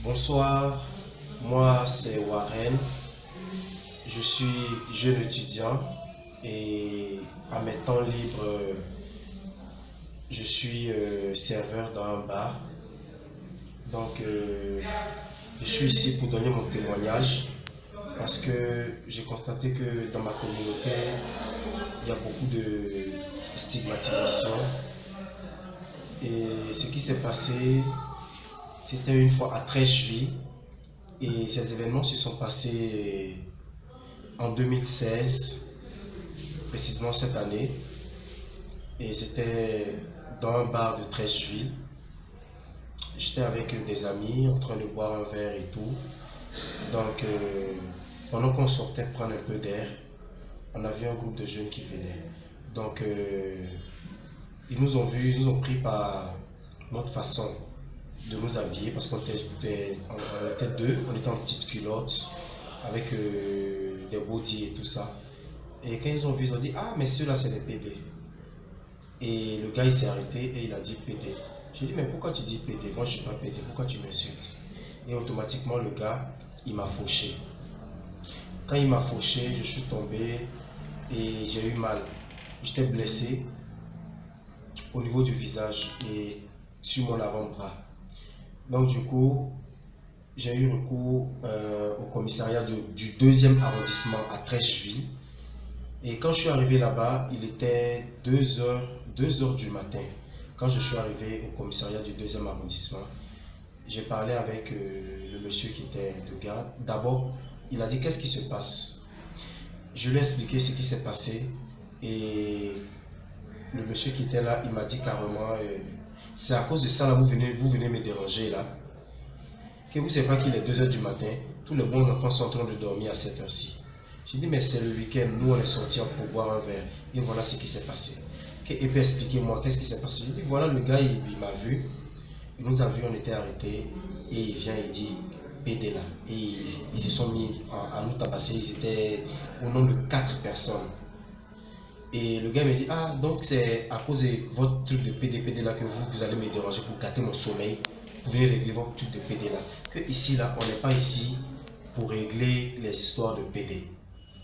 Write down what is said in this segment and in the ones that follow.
Bonsoir, moi c'est Warren, je suis jeune étudiant et à mes temps libres, je suis serveur dans un bar. Donc je suis ici pour donner mon témoignage parce que j'ai constaté que dans ma communauté, il y a beaucoup de stigmatisation. Et ce qui s'est passé, c'était une fois à Trècheville. Et ces événements se sont passés en 2016, précisément cette année. Et c'était dans un bar de Trècheville. J'étais avec des amis en train de boire un verre et tout. Donc, pendant qu'on sortait prendre un peu d'air, on a vu un groupe de jeunes qui venaient. Donc, ils nous ont vus, ils nous ont pris par notre façon de nous habiller parce qu'on était deux, on était en petites culottes avec des bodys et tout ça. Et quand ils ont vu, ils ont dit: ah, mais ceux-là, c'est des PD. Et le gars, il s'est arrêté et il a dit PD. J'ai dit: mais pourquoi tu dis PD? Moi, je suis pas PD, pourquoi tu m'insultes? Et automatiquement, le gars, il m'a fauché. Quand il m'a fauché, je suis tombé et j'ai eu mal. J'étais blessé au niveau du visage et sur mon avant-bras. Donc du coup, j'ai eu recours au commissariat du 2e arrondissement à Trècheville. Et quand je suis arrivé là-bas, il était 2 heures du matin. Quand je suis arrivé au commissariat du 2e arrondissement, j'ai parlé avec le monsieur qui était de garde. D'abord, il a dit: qu'est-ce qui se passe? Je lui ai expliqué ce qui s'est passé et le monsieur qui était là, il m'a dit carrément: c'est à cause de ça là, vous venez me déranger là. Que vous ne savez pas qu'il est 2 heures du matin, tous les bons enfants sont en train de dormir à cette heure-ci. J'ai dit: mais c'est le week-end, nous on est sortis pour boire un verre et voilà ce qui s'est passé. Et puis expliquez-moi qu'est-ce qui s'est passé. J'ai dit: voilà, le gars il m'a vu, il nous a vu, on était arrêtés et il vient, il dit PD là. Et ils se sont mis à nous tabasser, ils étaient au nombre de 4 personnes. Et le gars me dit: ah, donc c'est à cause de votre truc de PD là que vous allez me déranger pour gâter mon sommeil. Vous venez régler votre truc de PD là. Que ici là, on n'est pas ici pour régler les histoires de PD.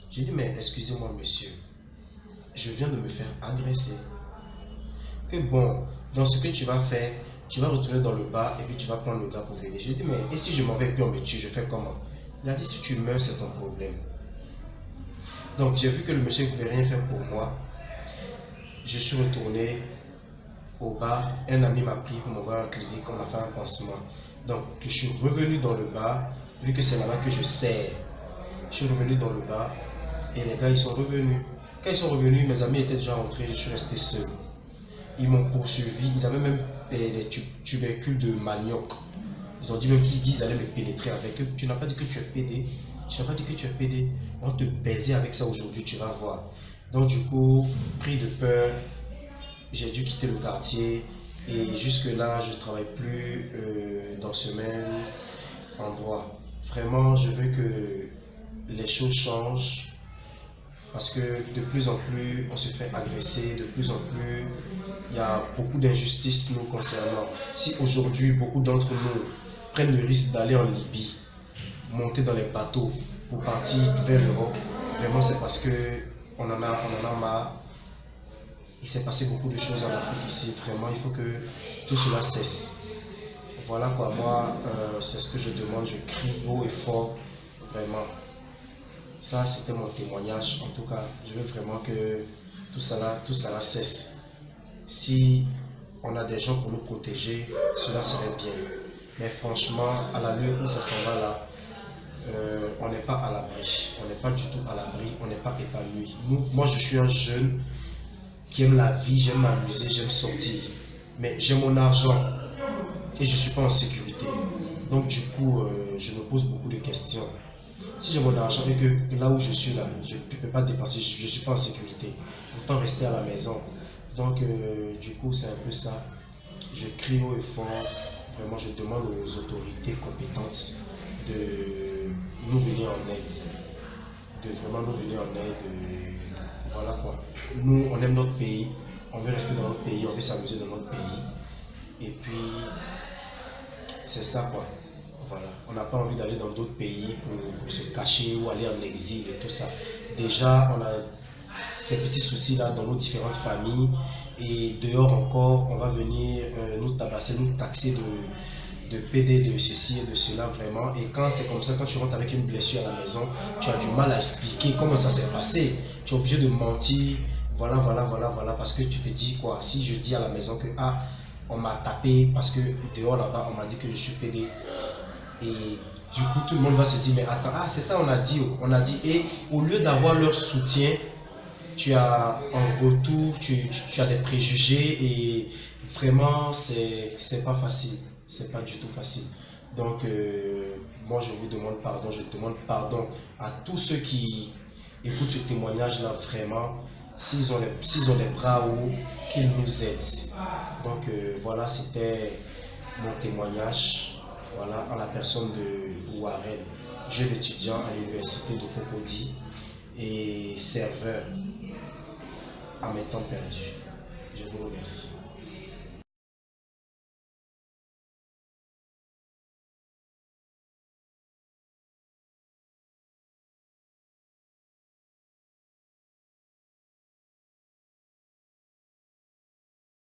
J'ai dit: mais excusez-moi monsieur, je viens de me faire agresser. Que bon, dans ce que tu vas faire, tu vas retourner dans le bar et puis tu vas prendre le gars pour venir. J'ai dit: mais et si je m'en vais et puis on me tue, je fais comment? Il a dit: si tu meurs, c'est ton problème. Donc j'ai vu que le monsieur ne pouvait rien faire pour moi. Je suis retourné au bar, un ami m'a pris pour m'envoyer en clinique, on a fait un pansement. Donc je suis revenu dans le bar, vu que c'est là-bas que je sers. Je suis revenu dans le bar et les gars ils sont revenus. Quand ils sont revenus, mes amis étaient déjà rentrés, je suis resté seul. Ils m'ont poursuivi, ils avaient même des tubercules de manioc. Ils ont dit même qu'ils allaient me pénétrer avec eux. Tu n'as pas dit que tu es pédé. Tu n'as pas dit que tu es pédé. On va te baiser avec ça aujourd'hui, tu vas voir. Donc du coup, pris de peur, j'ai dû quitter le quartier. Et jusque là, je ne travaille plus dans ce même endroit. Vraiment, je veux que les choses changent. Parce que de plus en plus, on se fait agresser. De plus en plus, il y a beaucoup d'injustices nous concernant. Si aujourd'hui, beaucoup d'entre nous prennent le risque d'aller en Libye, monter dans les bateaux pour partir vers l'Europe, vraiment c'est parce qu'on en a marre. Il s'est passé beaucoup de choses en Afrique ici. Vraiment, il faut que tout cela cesse. Voilà quoi, moi, c'est ce que je demande. Je crie haut et fort, vraiment. Ça, c'était mon témoignage. En tout cas, je veux vraiment que tout cela cesse. Si on a des gens pour nous protéger, cela serait bien. Mais franchement, à l'allure où ça s'en va là, on n'est pas à l'abri. On n'est pas du tout à l'abri, on n'est pas épanoui. Moi, je suis un jeune qui aime la vie, j'aime m'amuser, j'aime sortir. Mais j'ai mon argent et je ne suis pas en sécurité. Donc du coup, je me pose beaucoup de questions. Si j'ai mon argent et que là où je suis là, je ne peux pas dépenser, je ne suis pas en sécurité. Autant rester à la maison. Donc du coup, c'est un peu ça. Je crie haut et fort. Vraiment, je demande aux autorités compétentes de nous venir en aide. De vraiment nous venir en aide. Voilà quoi. Nous, on aime notre pays. On veut rester dans notre pays. On veut s'amuser dans notre pays. Et puis, c'est ça quoi. Voilà. On n'a pas envie d'aller dans d'autres pays pour se cacher ou aller en exil et tout ça. Déjà, on a ces petits soucis-là dans nos différentes familles. Et dehors encore, on va venir nous tabasser, nous taxer de PD, de ceci et de cela, vraiment. Et quand c'est comme ça, quand tu rentres avec une blessure à la maison, tu as du mal à expliquer comment ça s'est passé. Tu es obligé de mentir. Voilà, voilà, voilà, voilà. Parce que tu te dis quoi? Si je dis à la maison que, ah, on m'a tapé parce que dehors là-bas, on m'a dit que je suis PD. Et du coup, tout le monde va se dire, mais attends, ah, c'est ça, on a dit, oh. On a dit, et au lieu d'avoir leur soutien, tu as en retour, tu as des préjugés et vraiment, c'est pas facile. C'est pas du tout facile. Donc, moi, je vous demande pardon, je demande pardon à tous ceux qui écoutent ce témoignage-là, vraiment. S'ils ont les bras hauts, qu'ils nous aident. Donc, voilà, c'était mon témoignage. Voilà, en la personne de Warren, jeune étudiant à l'université de Cocody et serveur à mes temps perdus. Je vous remercie.